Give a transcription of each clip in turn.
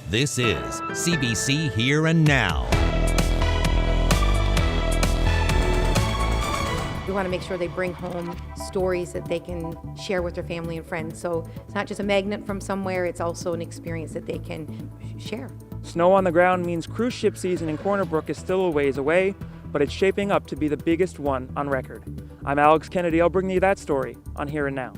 This is CBC Here and Now. We want to make sure they bring home stories that they can share with their family and friends. So it's not just a magnet from somewhere, it's also an experience that they can share. Snow on the ground means cruise ship season in Corner Brook is still a ways away, but it's shaping up to be the biggest one on record. I'm Alex Kennedy. I'll bring you that story on Here and Now.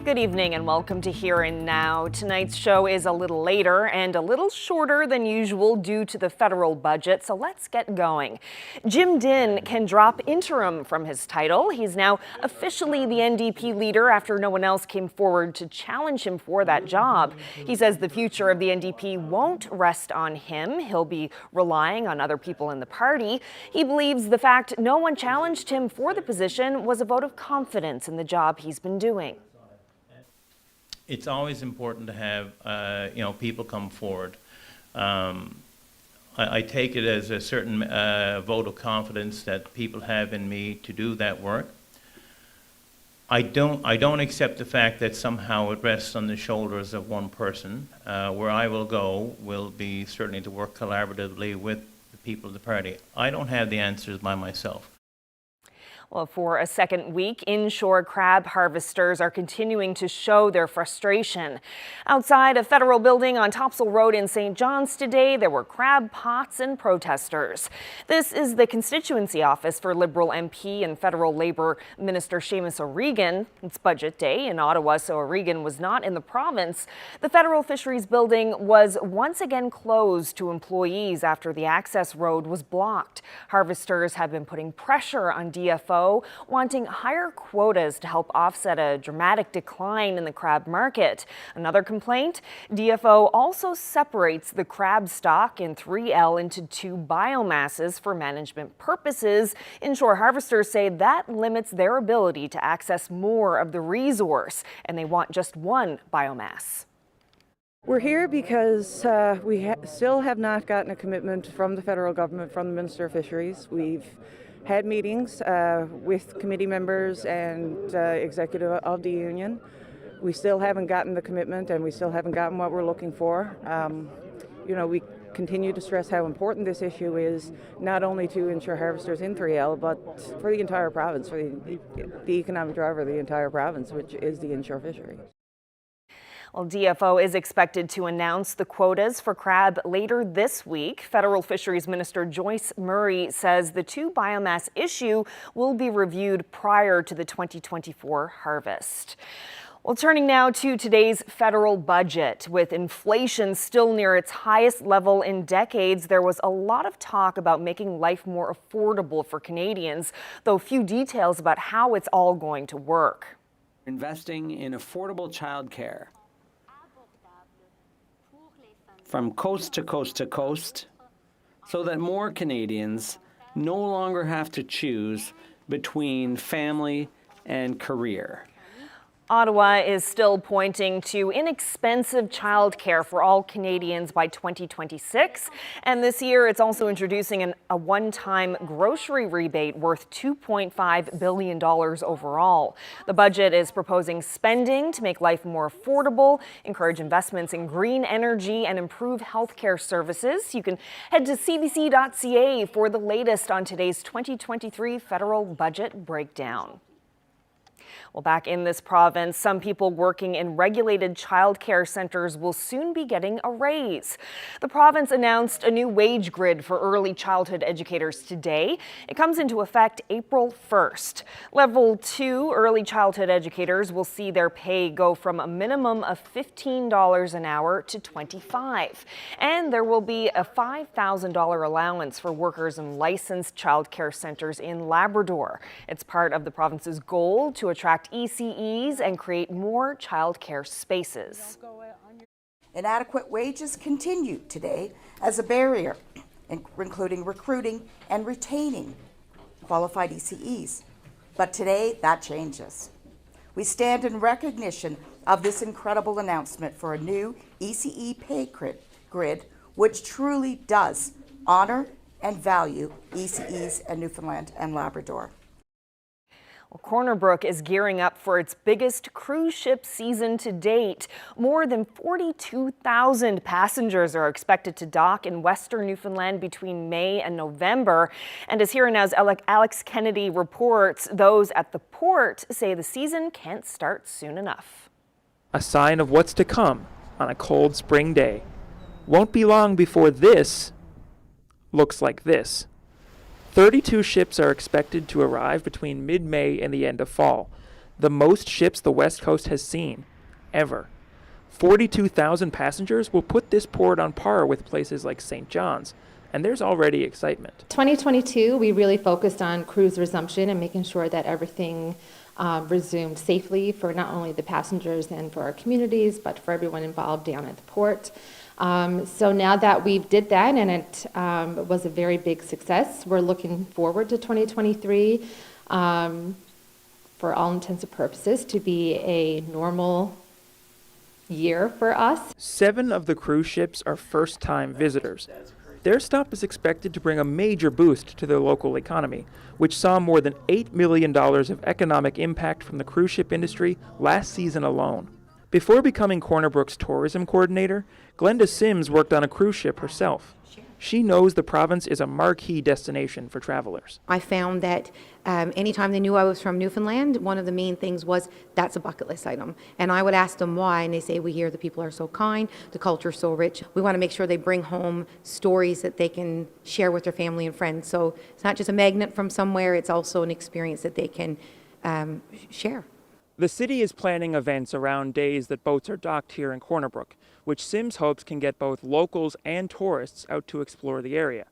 Good evening and welcome to Here and Now. Tonight's show is a little later and a little shorter than usual due to the federal budget, so let's get going. Jim Dinn can drop interim from his title. He's now officially the NDP leader after no one else came forward to challenge him for that job. He says the future of the NDP won't rest on him. He'll be relying on other people in the party. He believes the fact no one challenged him for the position was a vote of confidence in the job he's been doing. It's always important to have, people come forward. I take it as a certain vote of confidence that people have in me to do that work. I don't accept the fact that somehow it rests on the shoulders of one person. Where I will go will be certainly to work collaboratively with the people of the party. I don't have the answers by myself. Well, for a second week, inshore crab harvesters are continuing to show their frustration. Outside a federal building on Topsail Road in St. John's today, there were crab pots and protesters. This is the constituency office for Liberal MP and Federal Labour Minister Seamus O'Regan. It's budget day in Ottawa, so O'Regan was not in the province. The federal fisheries building was once again closed to employees after the access road was blocked. Harvesters have been putting pressure on DFO, wanting higher quotas to help offset a dramatic decline in the crab market. Another complaint, DFO also separates the crab stock in 3L into two biomasses for management purposes. Inshore harvesters say that limits their ability to access more of the resource, and they want just one biomass. We're here because we still have not gotten a commitment from the federal government, from the Minister of Fisheries. We've had meetings with committee members and executive of the union. We still haven't gotten the commitment, and we still haven't gotten what we're looking for. We continue to stress how important this issue is, not only to inshore harvesters in 3L, but for the entire province, for the economic driver of the entire province, which is the inshore fishery. Well, DFO is expected to announce the quotas for crab later this week. Federal Fisheries Minister Joyce Murray says the two biomass issue will be reviewed prior to the 2024 harvest. Well, turning now to today's federal budget. With inflation still near its highest level in decades, there was a lot of talk about making life more affordable for Canadians, though few details about how it's all going to work. Investing in affordable childcare. From coast to coast to coast, so that more Canadians no longer have to choose between family and career. Ottawa is still pointing to inexpensive childcare for all Canadians by 2026. And this year, it's also introducing a one-time grocery rebate worth $2.5 billion overall. The budget is proposing spending to make life more affordable, encourage investments in green energy, and improve healthcare services. You can head to cbc.ca for the latest on today's 2023 federal budget breakdown. Well, back in this province, some people working in regulated childcare centres will soon be getting a raise. The province announced a new wage grid for early childhood educators today. It comes into effect April 1st. Level 2 early childhood educators will see their pay go from a minimum of $15 an hour to $25. And there will be a $5,000 allowance for workers in licensed childcare centres in Labrador. It's part of the province's goal to attract ECEs and create more childcare spaces. Inadequate wages continue today as a barrier, including recruiting and retaining qualified ECEs. But today, that changes. We stand in recognition of this incredible announcement for a new ECE pay grid, which truly does honor and value ECEs in Newfoundland and Labrador. Well, Corner Brook is gearing up for its biggest cruise ship season to date. More than 42,000 passengers are expected to dock in Western Newfoundland between May and November. And as Here and Now's Alex Kennedy reports, those at the port say the season can't start soon enough. A sign of what's to come on a cold spring day. Won't be long before this looks like this. 32 ships are expected to arrive between mid-May and the end of fall, the most ships the West Coast has seen, ever. 42,000 passengers will put this port on par with places like St. John's, and there's already excitement. 2022, we really focused on cruise resumption and making sure that everything resumed safely for not only the passengers and for our communities, but for everyone involved down at the port. So now that we've did that and it was a very big success, we're looking forward to 2023 for all intents and purposes to be a normal year for us. 7 of the cruise ships are first-time visitors. Their stop is expected to bring a major boost to the local economy, which saw more than $8 million of economic impact from the cruise ship industry last season alone. Before becoming Corner Brook's tourism coordinator, Glenda Sims worked on a cruise ship herself. She knows the province is a marquee destination for travelers. I found that anytime they knew I was from Newfoundland, one of the main things was that's a bucket list item. And I would ask them why, and they say, we hear the people are so kind, the culture is so rich. We want to make sure they bring home stories that they can share with their family and friends. So it's not just a magnet from somewhere, it's also an experience that they can share. The city is planning events around days that boats are docked here in Corner Brook, which Sims hopes can get both locals and tourists out to explore the area.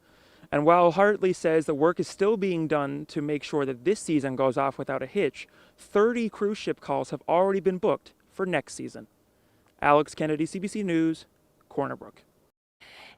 And while Hartley says the work is still being done to make sure that this season goes off without a hitch, 30 cruise ship calls have already been booked for next season. Alex Kennedy, CBC News, Corner Brook.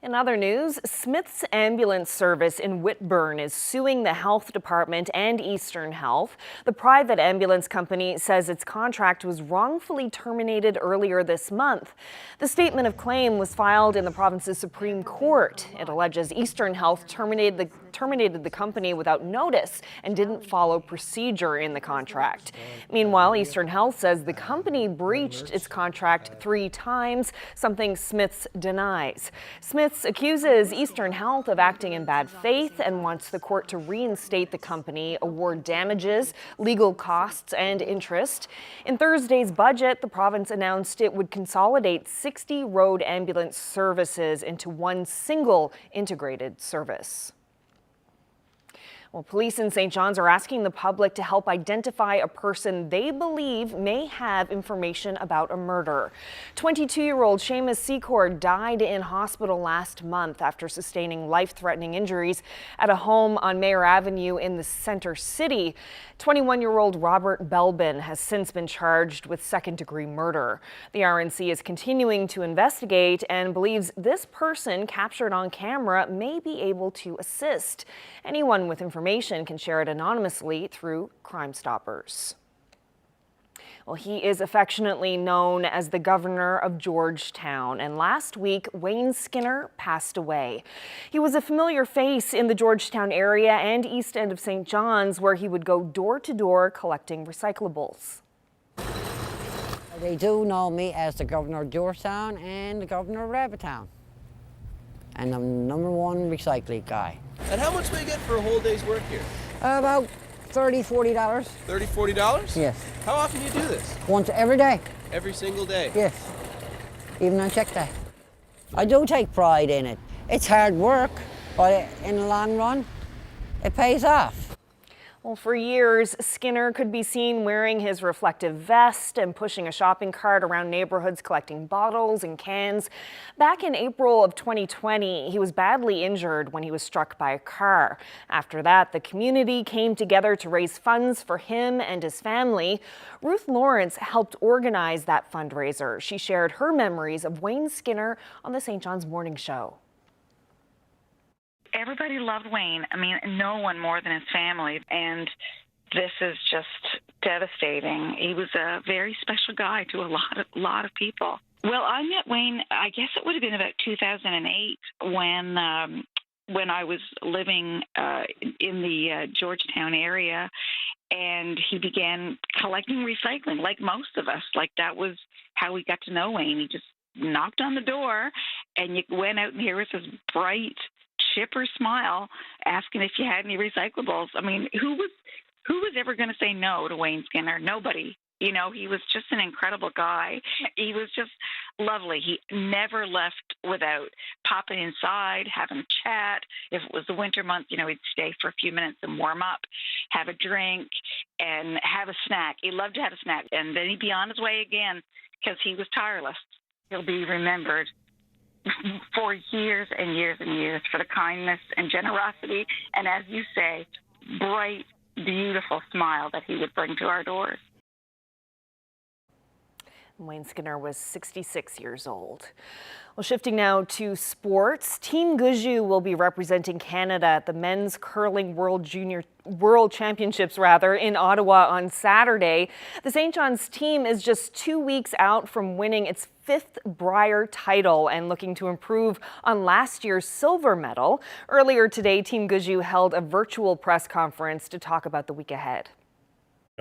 In other news, Smith's ambulance service in Whitburn is suing the health department and Eastern Health. The private ambulance company says its contract was wrongfully terminated earlier this month. The statement of claim was filed in the province's Supreme Court. It alleges Eastern Health terminated the company without notice and didn't follow procedure in the contract. Meanwhile, Eastern Health says the company breached its contract 3 times, something Smith's denies. Smith's accuses Eastern Health of acting in bad faith and wants the court to reinstate the company, award damages, legal costs, and interest. In Thursday's budget, the province announced it would consolidate 60 road ambulance services into one single integrated service. Well, police in St. John's are asking the public to help identify a person they believe may have information about a murder. 22-year-old Seamus Secord died in hospital last month after sustaining life-threatening injuries at a home on Mayor Avenue in the Center City. 21-year-old Robert Belbin has since been charged with second-degree murder. The RNC is continuing to investigate and believes this person captured on camera may be able to assist. Anyone with information can share it anonymously through Crime Stoppers. Well, he is affectionately known as the governor of Georgetown, and last week, Wayne Skinner passed away. He was a familiar face in the Georgetown area and east end of St. John's, where he would go door to door collecting recyclables. They do know me as the governor of Georgetown and the governor of Rabbitown, and I'm #1 recycling guy. And how much do you get for a whole day's work here? About $30, $40. $30, $40? Yes. How often do you do this? Once every day. Every single day? Yes. Even on check day. I do take pride in it. It's hard work, but in the long run, it pays off. Well, for years, Skinner could be seen wearing his reflective vest and pushing a shopping cart around neighborhoods collecting bottles and cans. Back in April of 2020, he was badly injured when he was struck by a car. After that, the community came together to raise funds for him and his family. Ruth Lawrence helped organize that fundraiser. She shared her memories of Wayne Skinner on the St. John's Morning Show. Everybody loved Wayne. I mean, no one more than his family. And this is just devastating. He was a very special guy to a lot of people. Well, I met Wayne, I guess it would have been about 2008 when when I was living in the Georgetown area, and he began collecting recycling, like most of us. Like, that was how we got to know Wayne. He just knocked on the door, and you went out, and here was this bright, chipper smile, asking if you had any recyclables. I mean, who was ever going to say no to Wayne Skinner? Nobody. You know, he was just an incredible guy. He was just lovely. He never left without popping inside, having a chat. If it was the winter month, you know, he'd stay for a few minutes and warm up, have a drink, and have a snack. He loved to have a snack. And then he'd be on his way again because he was tireless. He'll be remembered for years and years and years for the kindness and generosity, and, as you say, bright, beautiful smile that he would bring to our doors. Wayne Skinner was 66 years old. Well, shifting now to sports, Team Guju will be representing Canada at the Men's Curling World Championships in Ottawa on Saturday. The St. John's team is just 2 weeks out from winning its 5th Brier title and looking to improve on last year's silver medal. Earlier today, Team Guju held a virtual press conference to talk about the week ahead.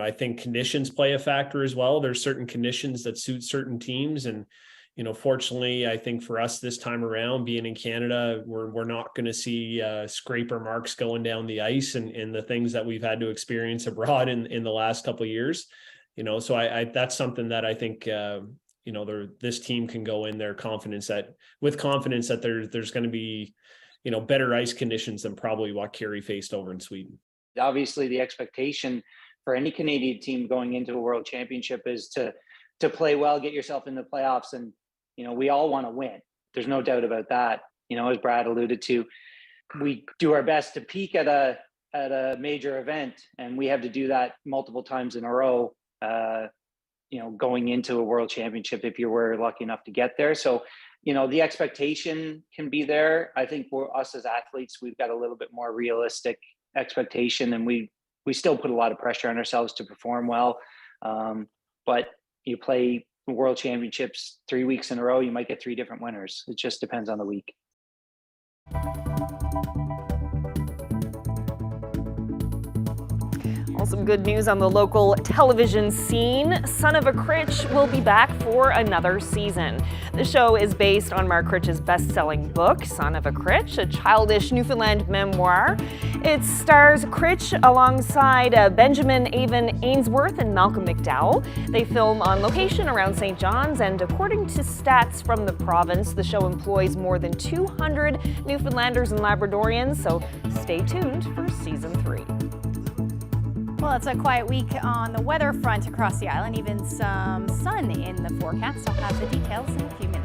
I think conditions play a factor as well. There's certain conditions that suit certain teams. And, you know, fortunately, I think for us this time around, being in Canada, we're not going to see scraper marks going down the ice and the things that we've had to experience abroad in the last couple of years. You know, so I that's something that I think, you know, this team can go in there with confidence that there's going to be, you know, better ice conditions than probably what Kerry faced over in Sweden. Obviously, the expectation for any Canadian team going into a world championship is to play well, get yourself in the playoffs. And, you know, we all want to win. There's no doubt about that. You know, as Brad alluded to, we do our best to peak at a major event, and we have to do that multiple times in a row, you know, going into a world championship if you were lucky enough to get there. So, you know, the expectation can be there. I think for us as athletes, we've got a little bit more realistic expectation, and we still put a lot of pressure on ourselves to perform well. But you play world championships 3 weeks in a row, you might get 3 different winners. It just depends on the week. Well, some good news on the local television scene. Son of a Critch will be back for another season. The show is based on Mark Critch's best-selling book, Son of a Critch, a childish Newfoundland memoir. It stars Critch alongside Benjamin Avon Ainsworth and Malcolm McDowell. They film on location around St. John's, and according to stats from the province, the show employs more than 200 Newfoundlanders and Labradorians, so stay tuned for season 3. Well, it's a quiet week on the weather front across the island, even some sun in the forecast. I'll have the details in a few minutes.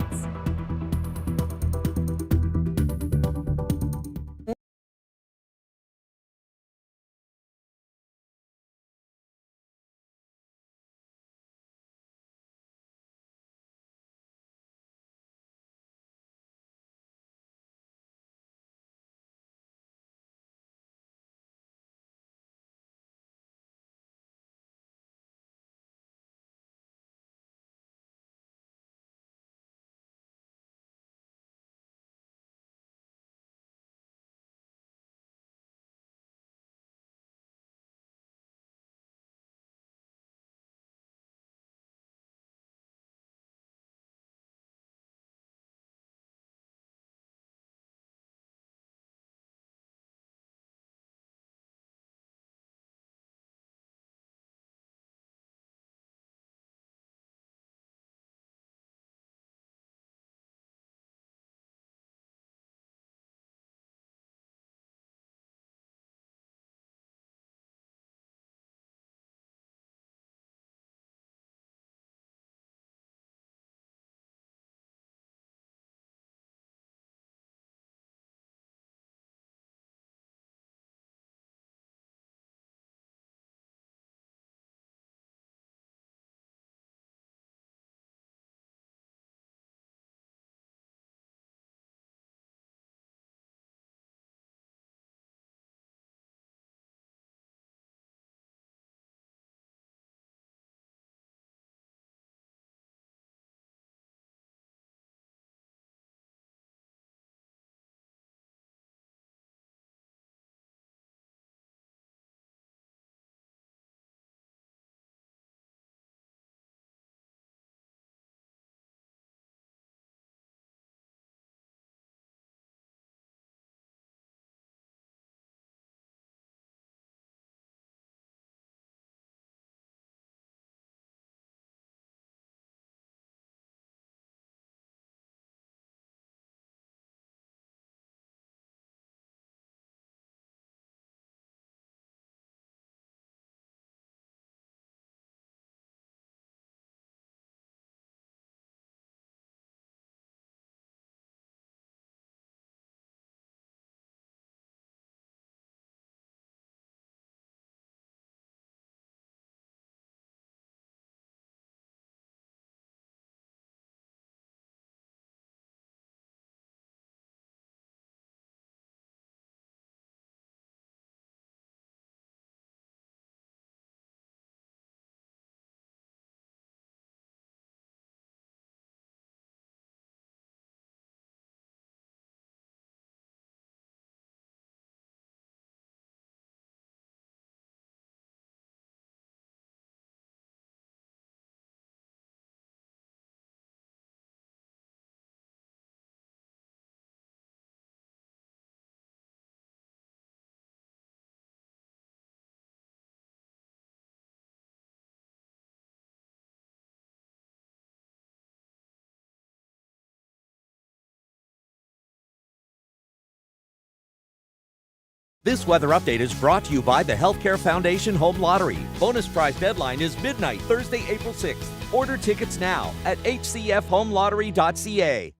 This weather update is brought to you by the Healthcare Foundation Home Lottery. Bonus prize deadline is midnight, Thursday, April 6th. Order tickets now at hcfhomelottery.ca.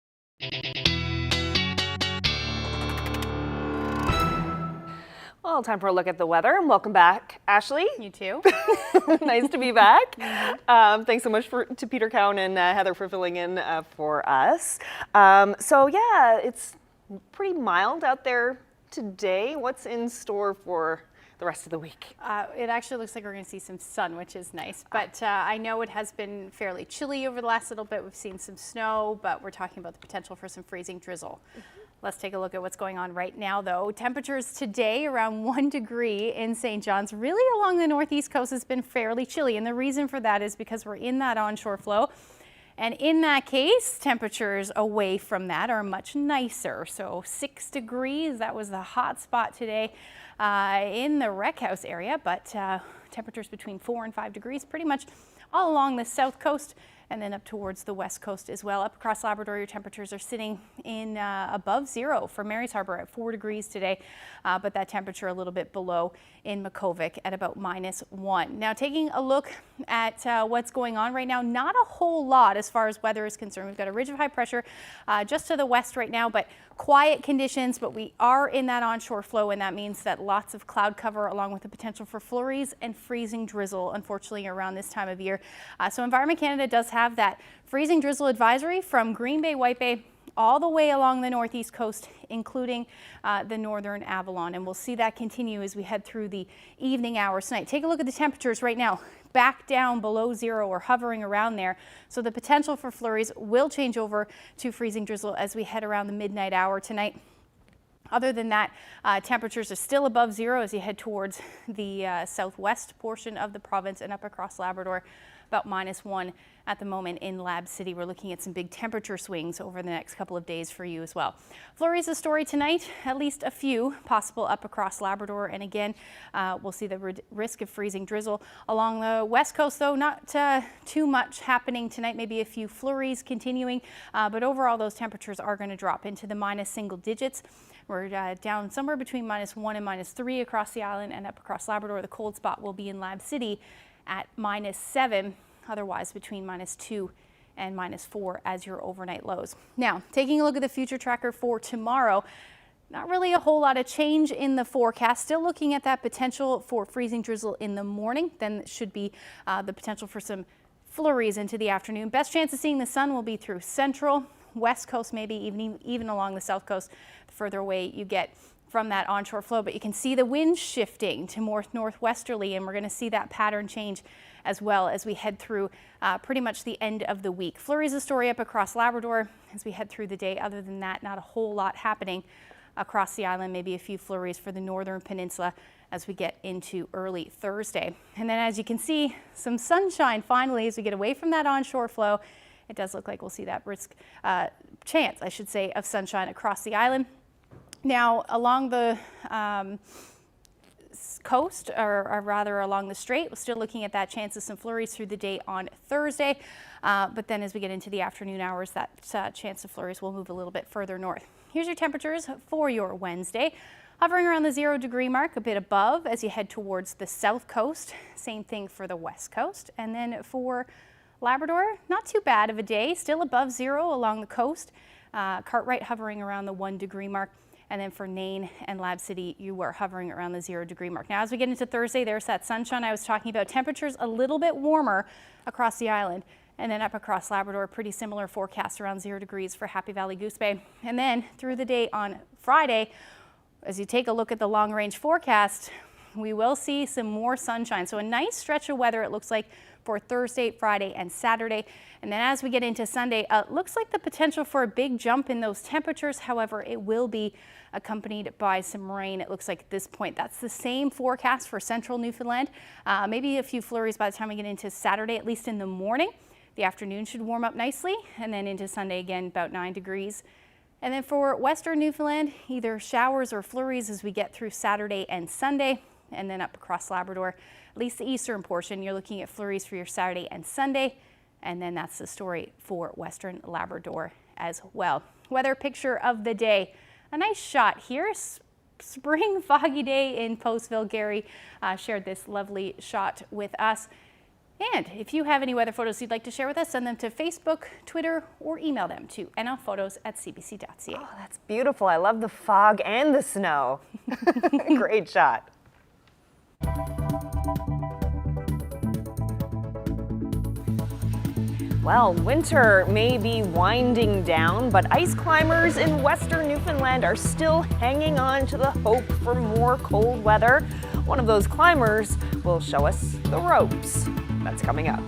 Well, time for a look at the weather. Welcome back, Ashley. You too. Nice to be back. Thanks so much to Peter Cowan and Heather for filling in for us. So yeah, it's pretty mild out there today. What's in store for the rest of the week? It actually looks like we're going to see some sun, which is nice. But I know it has been fairly chilly over the last little bit. We've seen some snow, but we're talking about the potential for some freezing drizzle. Let's take a look at what's going on right now, though. Temperatures today around 1 degree in St. John's. Really along the northeast coast has been fairly chilly, and the reason for that is because we're in that onshore flow. And in that case, temperatures away from that are much nicer. So 6 degrees, that was the hot spot today in the Rec House area, but temperatures between 4 and 5 degrees pretty much all along the south coast and then up towards the west coast as well. Up across Labrador, your temperatures are sitting in above zero for Mary's Harbour at 4 degrees today, but that temperature a little bit below in Makkovik at about -1. Now taking a look at what's going on right now, not a whole lot as far as weather is concerned. We've got a ridge of high pressure just to the west right now, but quiet conditions, but we are in that onshore flow, and that means that lots of cloud cover along with the potential for flurries and freezing drizzle, unfortunately, around this time of year. So Environment Canada does have that freezing drizzle advisory from Green Bay, White Bay, all the way along the northeast coast, including the northern Avalon. And we'll see that continue as we head through the evening hours tonight. Take a look at the temperatures right now. Back down below zero or hovering around there. So the potential for flurries will change over to freezing drizzle as we head around the midnight hour tonight. Other than that, temperatures are still above zero as you head towards the southwest portion of the province and up across Labrador, about -1 at the moment in Lab City. We're looking at some big temperature swings over the next couple of days for you as well. Flurries a story tonight, at least a few possible up across Labrador. And again, we'll see the risk of freezing drizzle along the west coast, though not too much happening tonight, maybe a few flurries continuing. But overall, those temperatures are going to drop into the minus single digits. We're down somewhere between -1 and -3 across the island, and up across Labrador. The cold spot will be in Lab City at -7, otherwise between -2 and -4 as your overnight lows. Now, taking a look at the future tracker for tomorrow, not really a whole lot of change in the forecast. Still looking at that potential for freezing drizzle in the morning. Then it should be the potential for some flurries into the afternoon. Best chance of seeing the sun will be through central, west coast, maybe even along the south coast, the further away you get from that onshore flow. But you can see the wind shifting to more northwesterly, and we're going to see that pattern change as well as we head through pretty much the end of the week. Flurries a story up across Labrador as we head through the day. Other than that, not a whole lot happening across the island, maybe a few flurries for the northern peninsula as we get into early Thursday. And then as you can see, some sunshine finally as we get away from that onshore flow. It does look like we'll see that chance, I should say, of sunshine across the island. Now, along the coast, or rather along the strait, we're still looking at that chance of some flurries through the day on Thursday. But then as we get into the afternoon hours, that chance of flurries will move a little bit further north. Here's your temperatures for your Wednesday. Hovering around the 0 degree mark, a bit above as you head towards the south coast. Same thing for the west coast. And then for Labrador, not too bad of a day, still above zero along the coast. Cartwright hovering around the 1 degree mark. And then for Nain and Lab City, you are hovering around the 0 degree mark. Now, as we get into Thursday, there's that sunshine I was talking about. Temperatures a little bit warmer across the island. And then up across Labrador, pretty similar forecast around 0 degrees for Happy Valley Goose Bay. And then through the day on Friday, as you take a look at the long range forecast, we will see some more sunshine. So a nice stretch of weather, it looks like, for Thursday, Friday, and Saturday. And then as we get into Sunday, looks like the potential for a big jump in those temperatures. However, it will be accompanied by some rain, it looks like at this point. That's the same forecast for central Newfoundland. Maybe a few flurries by the time we get into Saturday, at least in the morning. The afternoon should warm up nicely. And then into Sunday again, about 9 degrees. And then for western Newfoundland, either showers or flurries as we get through Saturday and Sunday. And then up across Labrador, at least the eastern portion, you're looking at flurries for your Saturday and Sunday. And then that's the story for western Labrador as well. Weather picture of the day. A nice shot here. spring foggy day in Postville. Gary shared this lovely shot with us. And if you have any weather photos you'd like to share with us, send them to Facebook, Twitter, or email them to nlphotos@cbc.ca. Oh, that's beautiful. I love the fog and the snow. Great shot. Well, winter may be winding down, but ice climbers in western Newfoundland are still hanging on to the hope for more cold weather. One of those climbers will show us the ropes. That's coming up.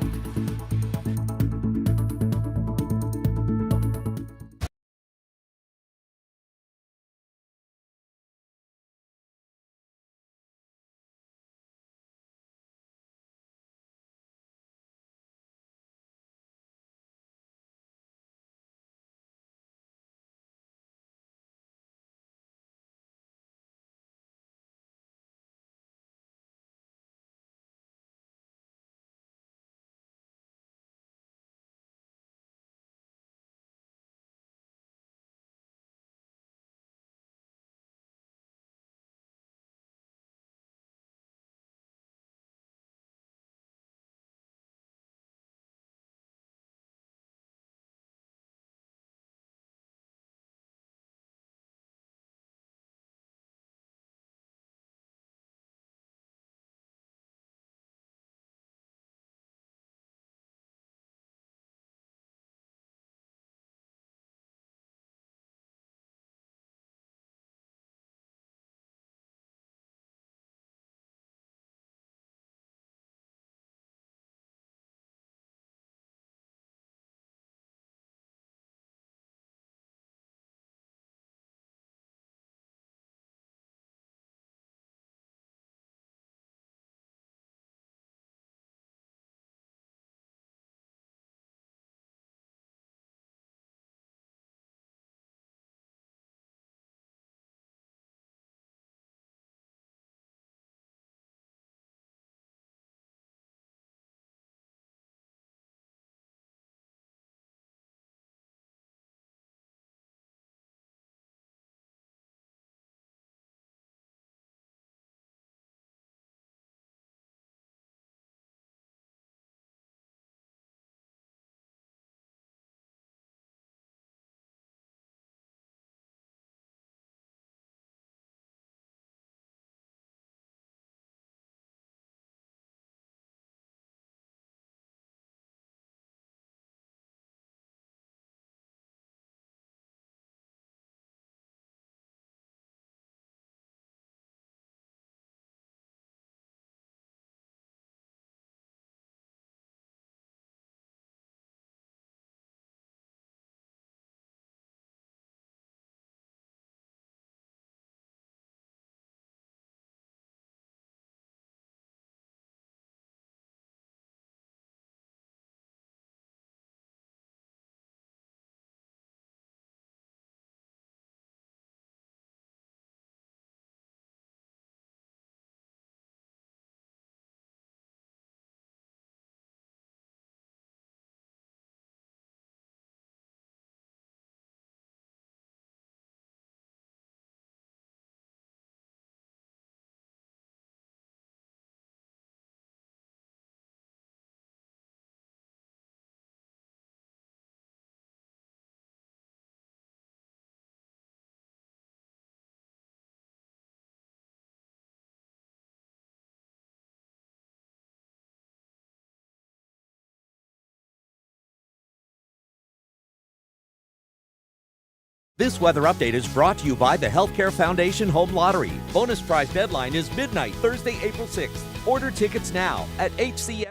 This weather update is brought to you by the Healthcare Foundation Home Lottery. Bonus prize deadline is midnight, Thursday, April 6th. Order tickets now at HCF.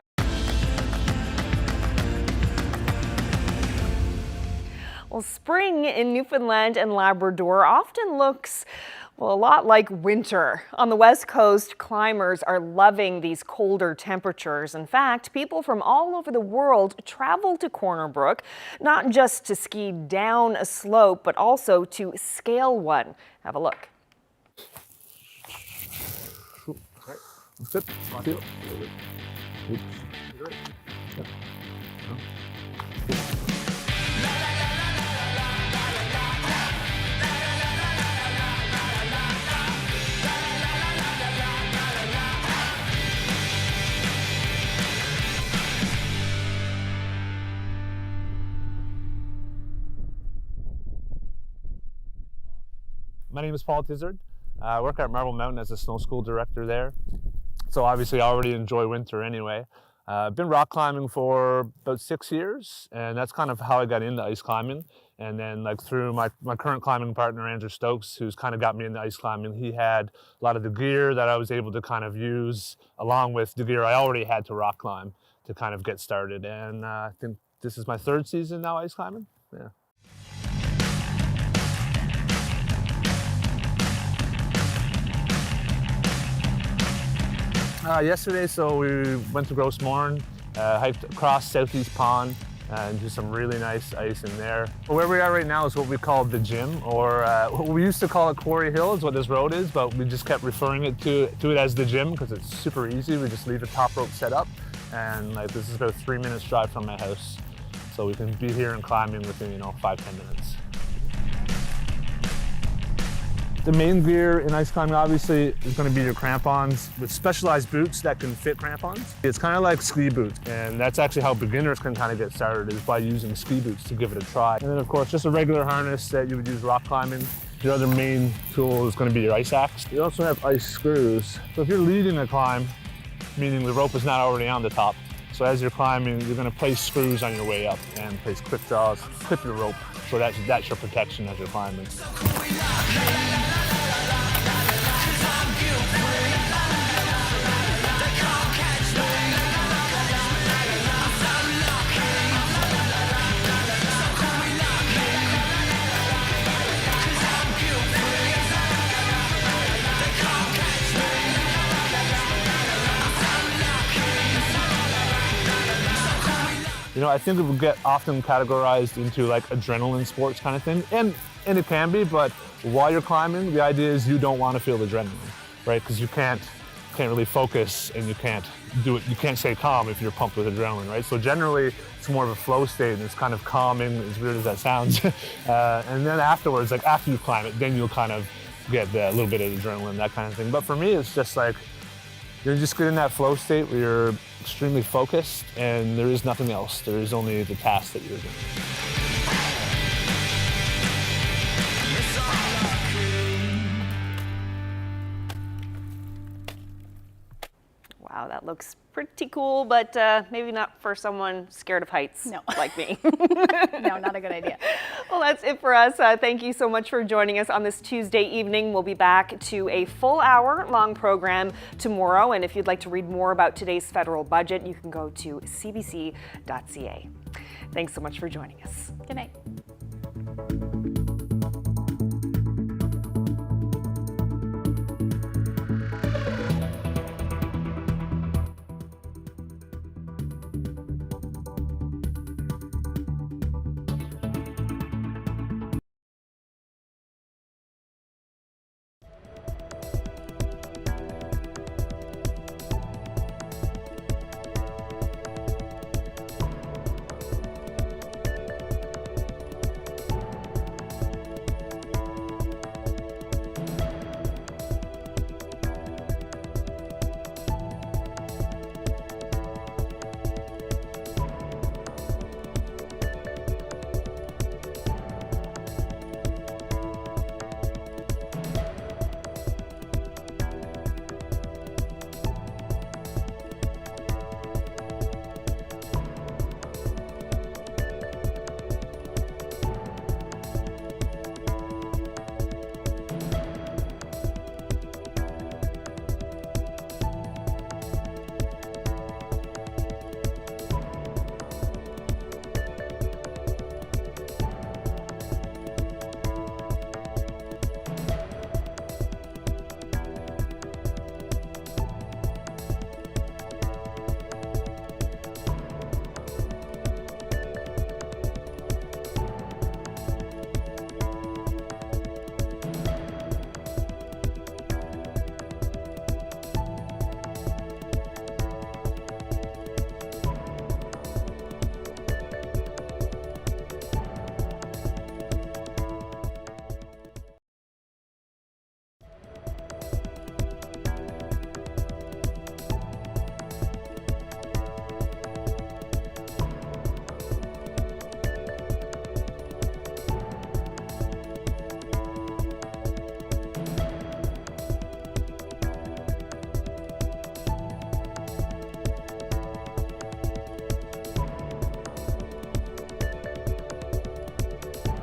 Well, spring in Newfoundland and Labrador often looks, well, a lot like winter. On the West Coast, climbers are loving these colder temperatures. In fact, people from all over the world travel to Brook, not just to ski down a slope, but also to scale one. Have a look. My name is Paul Tizard. I work at Marble Mountain as a snow school director there. So obviously I already enjoy winter anyway. I've been rock climbing for about 6 years, and that's kind of how I got into ice climbing. And then like through my current climbing partner, Andrew Stokes, who's kind of got me into ice climbing, he had a lot of the gear that I was able to kind of use along with the gear I already had to rock climb to kind of get started. And I think this is my 3rd season now ice climbing. Yeah. Yesterday, so we went to Gross Morin, hiked across Southeast Pond, and do some really nice ice in there. Where we are right now is what we call the gym, or we used to call it Quarry Hill is what this road is, but we just kept referring it to it as the gym because it's super easy. We just leave the top rope set up, and like this is about a 3 minutes drive from my house. So we can be here and climbing within, 5-10 minutes. The main gear in ice climbing obviously is going to be your crampons with specialized boots that can fit crampons. It's kind of like ski boots, and that's actually how beginners can kind of get started, is by using ski boots to give it a try. And then of course just a regular harness that you would use rock climbing. Your other main tool is going to be your ice axe. You also have ice screws. So if you're leading a climb, meaning the rope is not already on the top, so as you're climbing, you're going to place screws on your way up and place clip jaws, clip your rope. So that's your protection as you're climbing. I think it would get often categorized into like adrenaline sports kind of thing, and it can be, but while you're climbing, the idea is you don't want to feel the adrenaline, right? Because you can't really focus, and you can't do it. You can't stay calm if you're pumped with adrenaline, right? So generally, it's more of a flow state, and it's kind of calming, as weird as that sounds. And then afterwards, like after you climb it, then you'll kind of get a little bit of adrenaline, that kind of thing. But for me, it's just like you're just getting that flow state where you're extremely focused, and there is nothing else. There is only the task that you're doing. Wow, that looks pretty cool, but maybe not for someone scared of heights like me. No, not a good idea. Well, that's it for us. Thank you so much for joining us on this Tuesday evening. We'll be back to a full hour-long program tomorrow, and if you'd like to read more about today's federal budget, you can go to cbc.ca. Thanks so much for joining us. Good night.